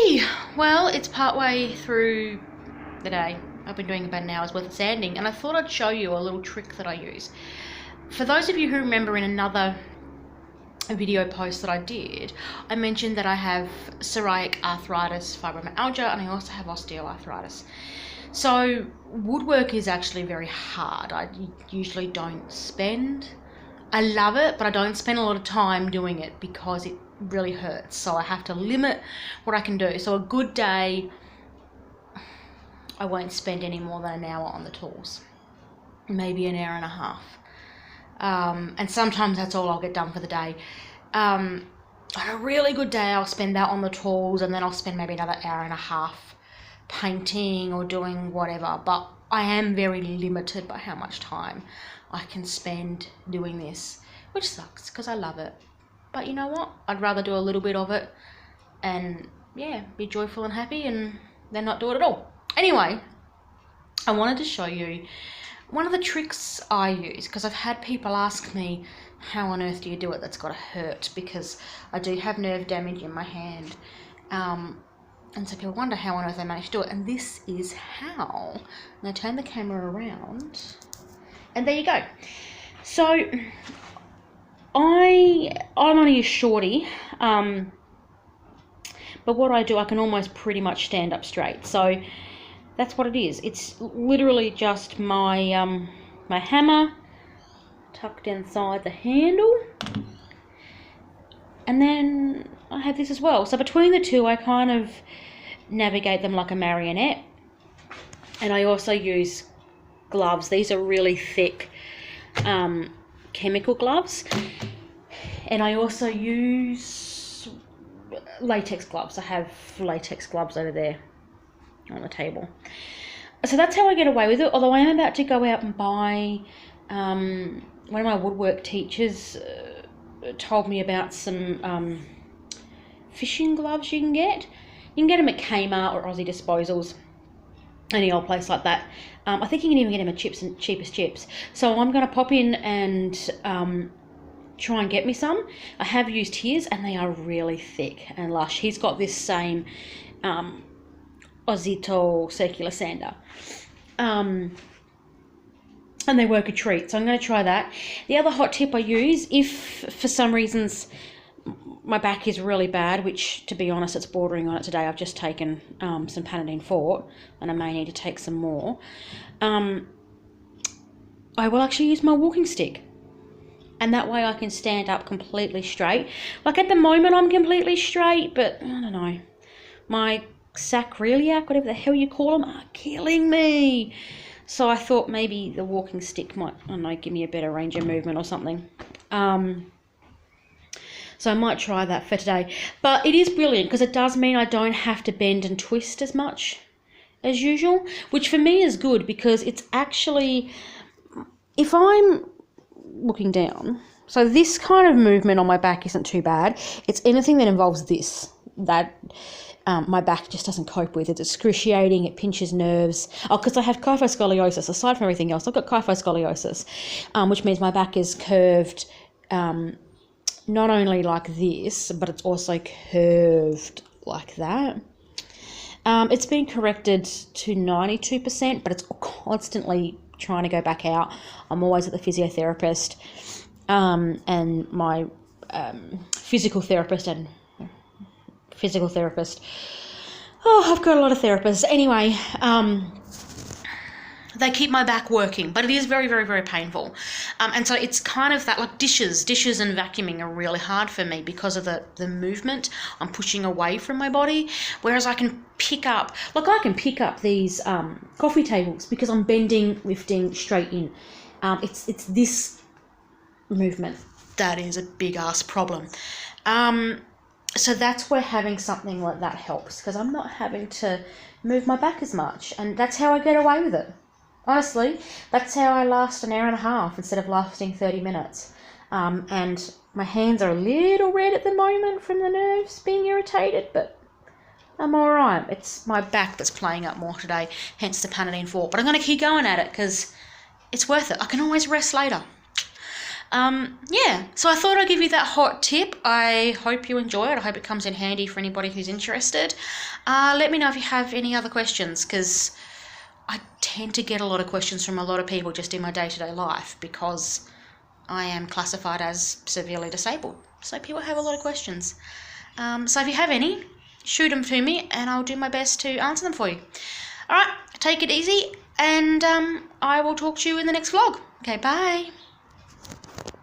Hey, well, it's partway through the day. I've been doing about an hour's worth of sanding, and I thought I'd show you a little trick that I use. For those of you who remember, in another video post that I did, I mentioned that I have psoriatic arthritis, fibromyalgia, and I also have osteoarthritis. So woodwork is actually very hard. I usually don't spend, I love it, but I don't spend a lot of time doing it because it really hurts. So I have to limit what I can do. So a good day, I won't spend any more than an hour on the tools, maybe an hour and a half. And sometimes that's all I'll get done for the day. On a really good day, I'll spend that on the tools, and then I'll spend maybe another hour and a half painting or doing whatever. But I am very limited by how much time I can spend doing this, which sucks because I love it. But you know what? I'd rather do a little bit of it and, yeah, be joyful and happy and then not do it at all. Anyway, I wanted to show you one of the tricks I use, because I've had people ask me, how on earth do you do it? That's got to hurt, because I do have nerve damage in my hand. And so people wonder how on earth I manage to do it. And this is how. I'm going to turn the camera around. And there you go. So I'm only a shorty, but what I do, I can almost pretty much stand up straight. So that's what it is. It's literally just my my hammer tucked inside the handle, and then I have this as well. So between the two, I kind of navigate them like a marionette. And I also use gloves. These are really thick chemical gloves, and I also use latex gloves. I have latex gloves over there on the table. So that's how I get away with it, although I am about to go out and buy, one of my woodwork teachers told me about some fishing gloves you can get. You can get them at Kmart or Aussie Disposals, any old place like that. I think you can even get them at Cheapest Chips. So I'm going to pop in and try and get me some. I have used his, and they are really thick and lush. He's got this same Ozito circular sander. And they work a treat, so I'm going to try that. The other hot tip I use, if for some reasons my back is really bad, which to be honest it's bordering on it today, I've just taken some Panadeine Forte, and I may need to take some more, I will actually use my walking stick, and that way I can stand up completely straight. Like at the moment I'm completely straight, but I don't know, my sacroiliac, whatever the hell you call them, are killing me. So I thought maybe the walking stick might, I don't know, give me a better range of movement or something. So I might try that for today. But it is brilliant because it does mean I don't have to bend and twist as much as usual, which for me is good, because it's actually, if I'm looking down, so this kind of movement on my back isn't too bad. It's anything that involves this, that my back just doesn't cope with. It's excruciating, it pinches nerves. Oh, because I have kyphoscoliosis. Aside from everything else, I've got kyphoscoliosis, which means my back is curved, not only like this, but it's also curved like that. It's been corrected to 92%, but it's constantly trying to go back out. I'm always at the physiotherapist, and my physical therapist. Oh, I've got a lot of therapists. Anyway, they keep my back working, but it is very, very, very painful. And so it's kind of that, like dishes and vacuuming are really hard for me because of the movement. I'm pushing away from my body, whereas I can pick up these coffee tables because I'm bending, lifting straight in. It's this movement that is a big ass problem. So that's where having something like that helps, because I'm not having to move my back as much, and that's how I get away with it. Honestly, that's how I last an hour and a half instead of lasting 30 minutes. And my hands are a little red at the moment from the nerves being irritated, but I'm all right. It's my back that's playing up more today, hence the Panadeine Forte. But I'm going to keep going at it because it's worth it. I can always rest later. Yeah, so I thought I'd give you that hot tip. I hope you enjoy it. I hope it comes in handy for anybody who's interested. Let me know if you have any other questions, because I tend to get a lot of questions from a lot of people just in my day-to-day life, because I am classified as severely disabled. So people have a lot of questions. So if you have any, shoot them to me and I'll do my best to answer them for you. Alright, take it easy, and I will talk to you in the next vlog. Okay, bye.